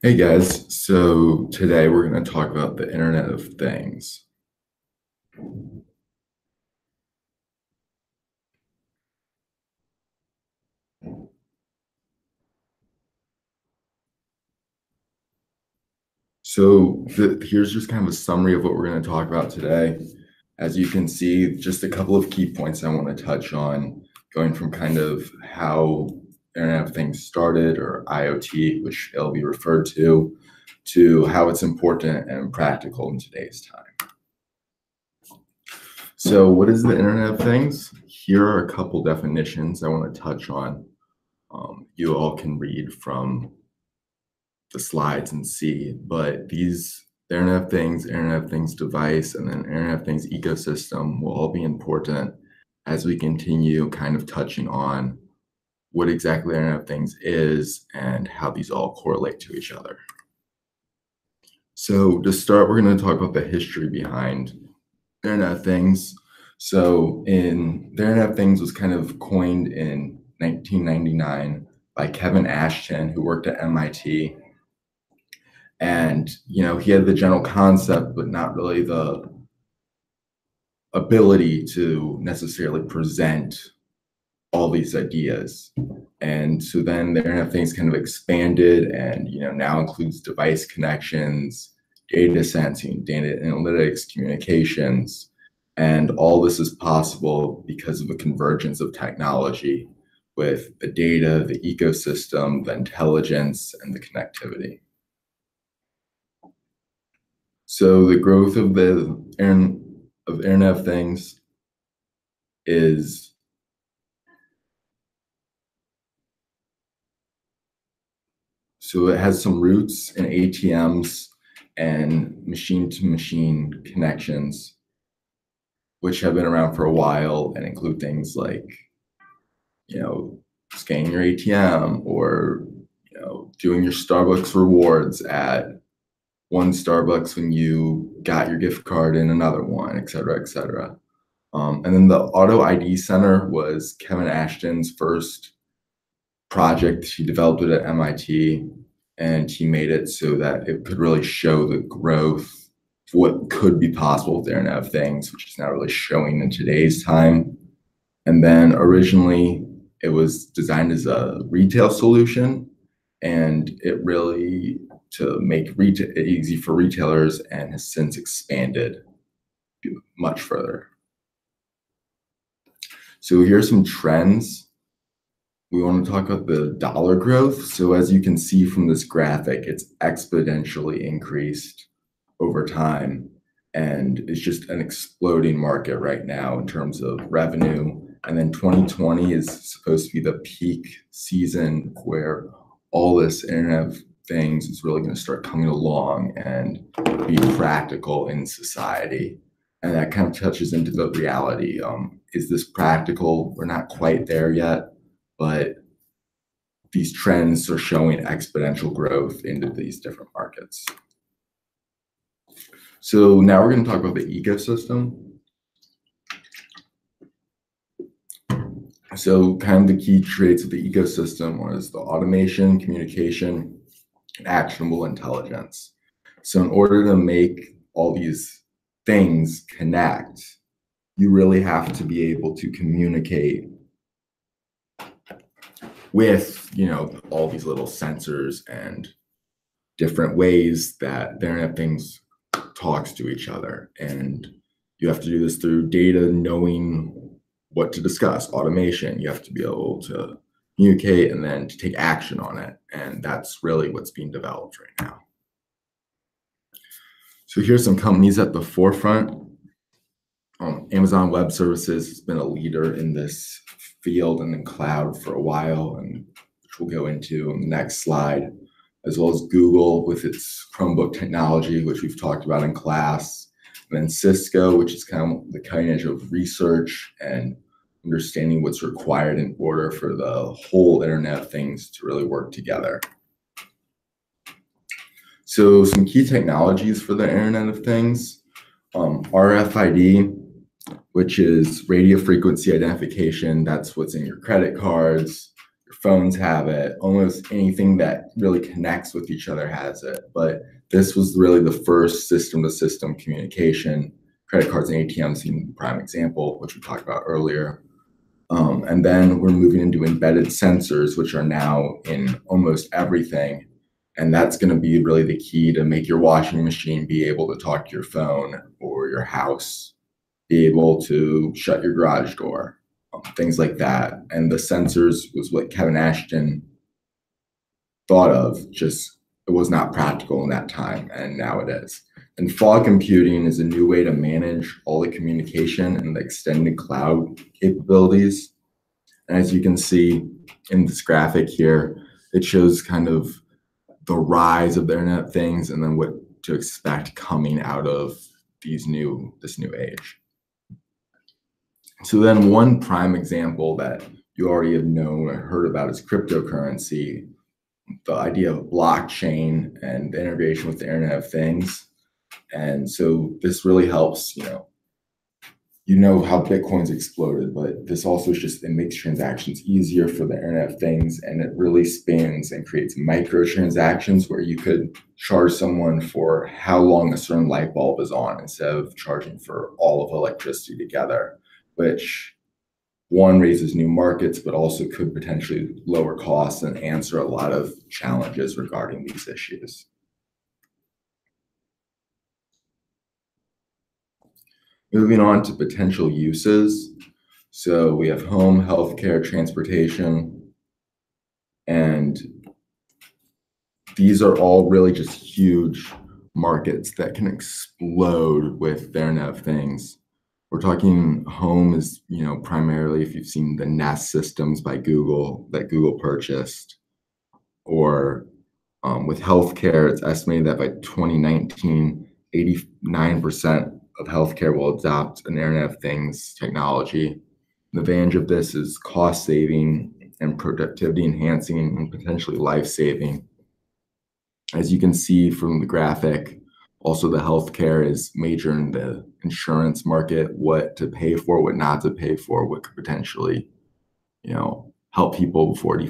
Hey guys, so today we're going to talk about the Internet of Things. Here's just kind of a summary of what we're going to talk about today. As you can see, just a couple of key points I want to touch on, going from kind of how Internet of Things started, or IoT, which it'll be referred to how it's important and practical in today's time. So what is the Internet of Things? Here are a couple definitions I want to touch on. You all can read from the slides and see, but the Internet of Things device, and then Internet of Things ecosystem will all be important as we continue kind of touching on what exactly Internet of Things is and how these all correlate to each other. So to start, we're going to talk about the history behind Internet of Things. So the Internet of Things was kind of coined in 1999 by Kevin Ashton, who worked at MIT. And, he had the general concept, but not really the ability to necessarily present all these ideas. And so then the Internet of Things kind of expanded and, now includes device connections, data sensing, data analytics, communications. And all this is possible because of the convergence of technology with the data, the ecosystem, the intelligence, and the connectivity. So the growth of the Internet of Things is so it has some roots in ATMs and machine-to-machine connections, which have been around for a while and include things like, scanning your ATM or, doing your Starbucks rewards at one Starbucks when you got your gift card in another one, et cetera, et cetera. And then the Auto ID Center was Kevin Ashton's first project. He developed it at MIT, and he made it so that it could really show the growth, what could be possible with the Internet of Things, which is not really showing in today's time. And then originally it was designed as a retail solution, and it really to make it easy for retailers, and has since expanded much further. So here's some trends. We want to talk about the dollar growth. So as you can see from this graphic, it's exponentially increased over time, and it's just an exploding market right now in terms of revenue. And then 2020 is supposed to be the peak season where all this Internet of Things is really going to start coming along and be practical in society. And that kind of touches into the reality. Is this practical? We're not quite there yet, but these trends are showing exponential growth into these different markets. So now we're going to talk about the ecosystem. So kind of the key traits of the ecosystem was the automation, communication, and actionable intelligence. So in order to make all these things connect, you really have to be able to communicate with, all these little sensors and different ways that the Internet of Things talks to each other. And you have to do this through data, knowing what to discuss, automation. You have to be able to communicate and then to take action on it. And that's really what's being developed right now. So here's some companies at the forefront. Amazon Web Services has been a leader in this field and in cloud for a while, and which we'll go into on the next slide, as well as Google with its Chromebook technology, which we've talked about in class, and then Cisco, which is kind of the cutting edge of research and understanding what's required in order for the whole Internet of Things to really work together. So some key technologies for the Internet of Things, RFID, which is radio frequency identification. That's what's in your credit cards, your phones have it, almost anything that really connects with each other has it. But this was really the first system-to-system communication. Credit cards and ATMs being the prime example, which we talked about earlier. And then we're moving into embedded sensors, which are now in almost everything. And that's going to be really the key to make your washing machine be able to talk to your phone, or your house be able to shut your garage door, things like that. And the sensors was what Kevin Ashton thought of, just it was not practical in that time, and now it is. And fog computing is a new way to manage all the communication and the extended cloud capabilities. And as you can see in this graphic here, it shows kind of the rise of the Internet of Things and then what to expect coming out of this new age. So then one prime example that you already have known or heard about is cryptocurrency, the idea of blockchain and the integration with the Internet of Things. And so this really helps, you know how Bitcoin's exploded, but this also just, it makes transactions easier for the Internet of Things, and it really spans and creates microtransactions where you could charge someone for how long a certain light bulb is on instead of charging for all of electricity together, which one raises new markets, but also could potentially lower costs and answer a lot of challenges regarding these issues. Moving on to potential uses. So we have home, healthcare, transportation, and these are all really just huge markets that can explode with the Internet of Things. We're talking home is, primarily if you've seen the Nest systems by Google that Google purchased, or with healthcare, it's estimated that by 2019, 89% of healthcare will adopt an Internet of Things technology. The advantage of this is cost saving and productivity enhancing and potentially life saving. As you can see from the graphic, also the healthcare is major in the insurance market, what to pay for, what not to pay for, what could potentially, help people before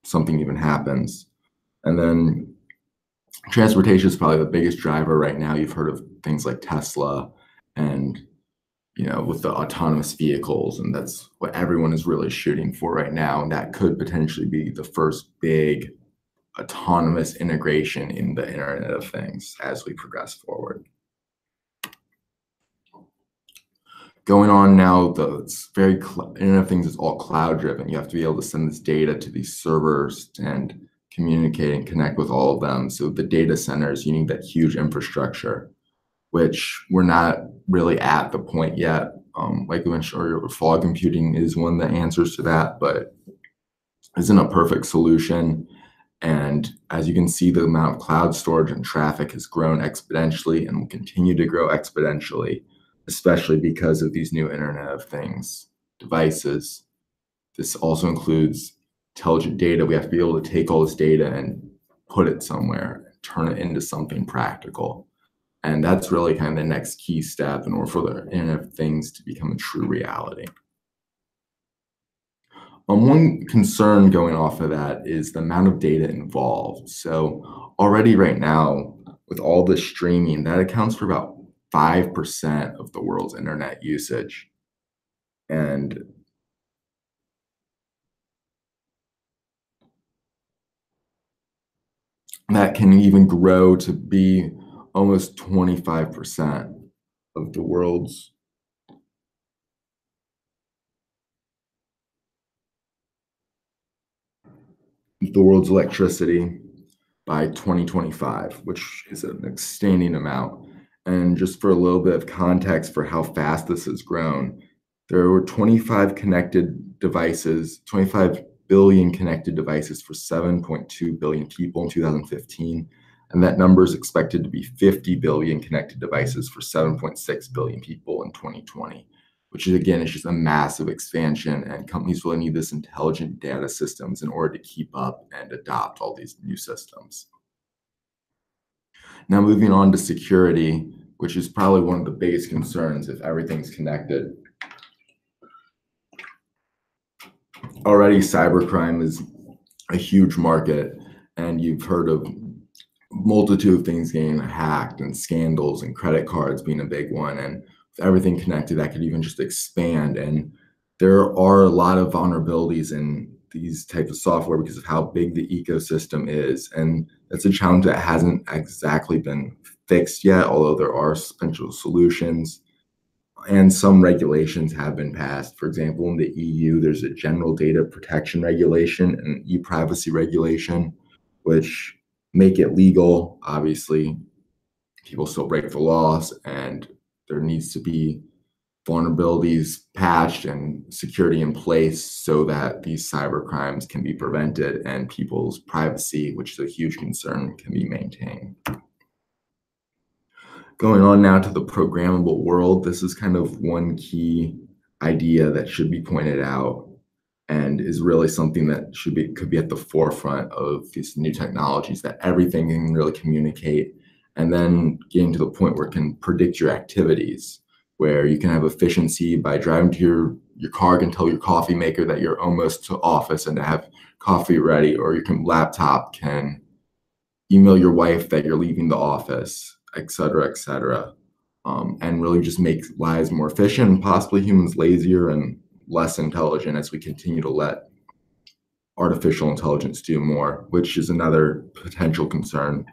something even happens. And then transportation is probably the biggest driver right now. You've heard of things like Tesla and, with the autonomous vehicles, and that's what everyone is really shooting for right now. And that could potentially be the first big autonomous integration in the Internet of Things as we progress forward. Going on now, Internet of Things is all cloud driven. You have to be able to send this data to these servers and communicate and connect with all of them. So the data centers, you need that huge infrastructure, which we're not really at the point yet. Like I mentioned earlier, fog computing is one of the answers to that, but isn't a perfect solution. And as you can see, the amount of cloud storage and traffic has grown exponentially and will continue to grow exponentially, especially because of these new Internet of Things devices. This also includes intelligent data. We have to be able to take all this data and put it somewhere, turn it into something practical. And that's really kind of the next key step in order for the Internet of Things to become a true reality. One concern going off of that is the amount of data involved. So already right now, with all the streaming, that accounts for about 5% of the world's internet usage. And that can even grow to be almost 25% of the world's electricity by 2025, which is an outstanding amount. And just for a little bit of context for how fast this has grown, there were 25 billion connected devices for 7.2 billion people in 2015. And that number is expected to be 50 billion connected devices for 7.6 billion people in 2020, which is, again, is just a massive expansion. And companies really need this intelligent data systems in order to keep up and adopt all these new systems. Now, moving on to security, which is probably one of the biggest concerns if everything's connected. already cybercrime is a huge market, and you've heard of multitude of things getting hacked and scandals and credit cards being a big one, and with everything connected, that could even just expand. And there are a lot of vulnerabilities in these types of software because of how big the ecosystem is, and that's a challenge that hasn't exactly been fixed yet, although there are potential solutions. And some regulations have been passed. For example, in the EU, there's a general data protection regulation and e-privacy regulation, which make it legal. Obviously, people still break the laws, and there needs to be vulnerabilities patched and security in place so that these cyber crimes can be prevented and people's privacy, which is a huge concern, can be maintained. Going on now to the programmable world, this is kind of one key idea that should be pointed out and is really something that could be at the forefront of these new technologies, that everything can really communicate, and then getting to the point where it can predict your activities, where you can have efficiency by driving to your car can tell your coffee maker that you're almost to office and to have coffee ready, or your laptop can email your wife that you're leaving the office, et cetera, et cetera. And really just make lives more efficient and possibly humans lazier and less intelligent as we continue to let artificial intelligence do more, which is another potential concern.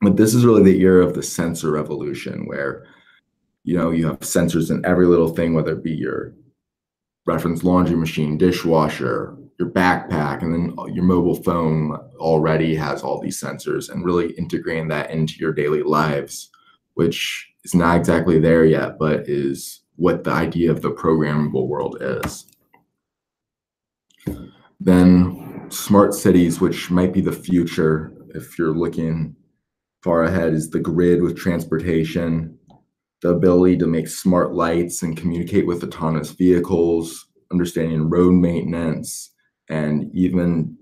But this is really the era of the sensor revolution, where you have sensors in every little thing, whether it be your reference laundry machine, dishwasher, your backpack, and then your mobile phone already has all these sensors, and really integrating that into your daily lives, which is not exactly there yet, but is what the idea of the programmable world is. Then smart cities, which might be the future if you're looking far ahead, is the grid with transportation, the ability to make smart lights and communicate with autonomous vehicles, understanding road maintenance, and even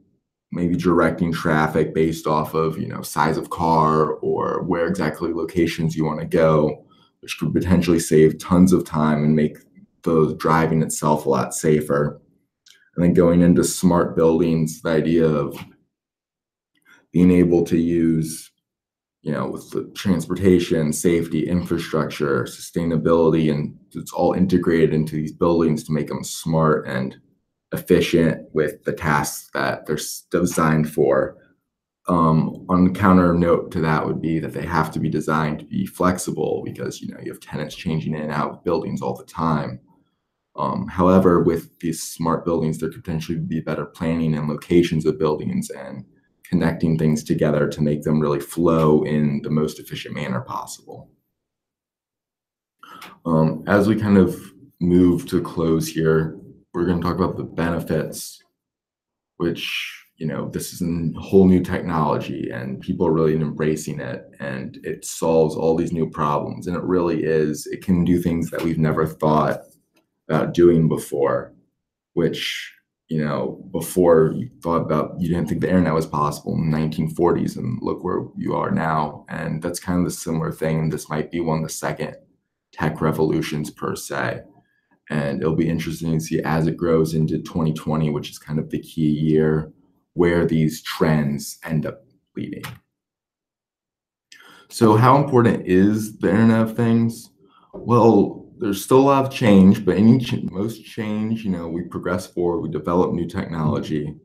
maybe directing traffic based off of size of car or where exactly locations you want to go, which could potentially save tons of time and make the driving itself a lot safer. And then going into smart buildings, the idea of being able to use with the transportation, safety, infrastructure, sustainability, and it's all integrated into these buildings to make them smart and efficient with the tasks that they're designed for. On counter note to that would be that they have to be designed to be flexible, because you have tenants changing in and out of buildings all the time. However, with these smart buildings, there could potentially be better planning and locations of buildings and connecting things together to make them really flow in the most efficient manner possible. As we kind of move to close here, we're going to talk about the benefits, which, this is a whole new technology and people are really embracing it, and it solves all these new problems. And it really is, it can do things that we've never thought about doing before, which before you thought about, you didn't think the internet was possible in the 1940s, and look where you are now. And that's kind of the similar thing. This might be one of the second tech revolutions per se. And it'll be interesting to see as it grows into 2020, which is kind of the key year, where these trends end up leading. So how important is the Internet of Things? Well, there's still a lot of change, but most change, we progress forward, we develop new technology,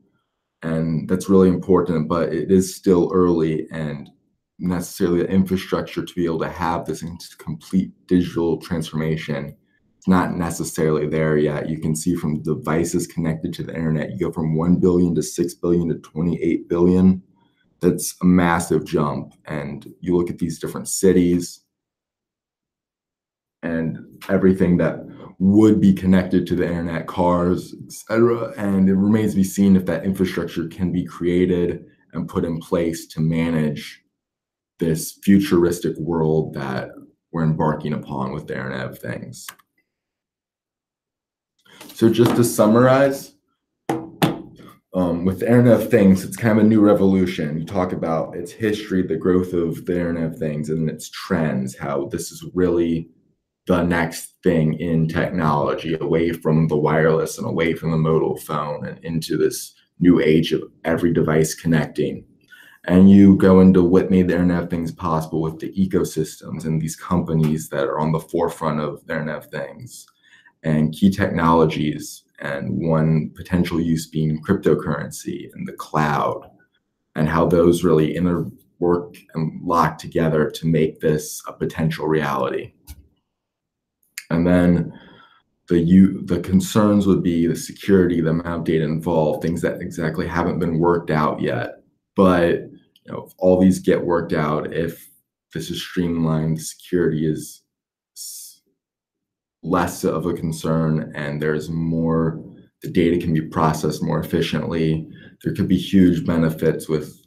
and that's really important, but it is still early, and necessarily the infrastructure to be able to have this complete digital transformation, it's not necessarily there yet. You can see from devices connected to the internet, you go from 1 billion to 6 billion to 28 billion. That's a massive jump. And you look at these different cities and everything that would be connected to the internet, cars, etc. And it remains to be seen if that infrastructure can be created and put in place to manage this futuristic world that we're embarking upon with the Internet of Things. So just to summarize, with the Internet of Things, it's kind of a new revolution. You talk about its history, the growth of the Internet of Things, and its trends, how this is really the next thing in technology, away from the wireless and away from the mobile phone and into this new age of every device connecting. And you go into what made the Internet of Things possible with the ecosystems and these companies that are on the forefront of the Internet of Things and key technologies, and one potential use being cryptocurrency and the cloud, and how those really work and lock together to make this a potential reality. And then the concerns would be the security, the amount of data involved, things that exactly haven't been worked out yet. But if all these get worked out, if this is streamlined, security is less of a concern, and there's more, the data can be processed more efficiently. There could be huge benefits with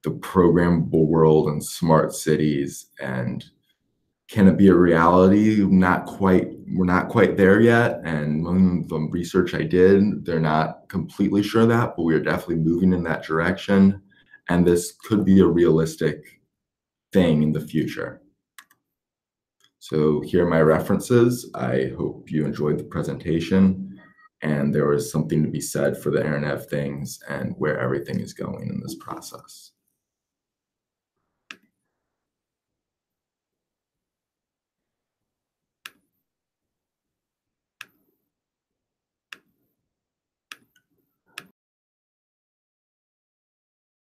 the programmable world and smart cities. And can it be a reality? Not quite. We're not quite there yet. And among the research I did, they're not completely sure that, but we are definitely moving in that direction. And this could be a realistic thing in the future. So here are my references. I hope you enjoyed the presentation, and there was something to be said for the Internet of Things and where everything is going in this process.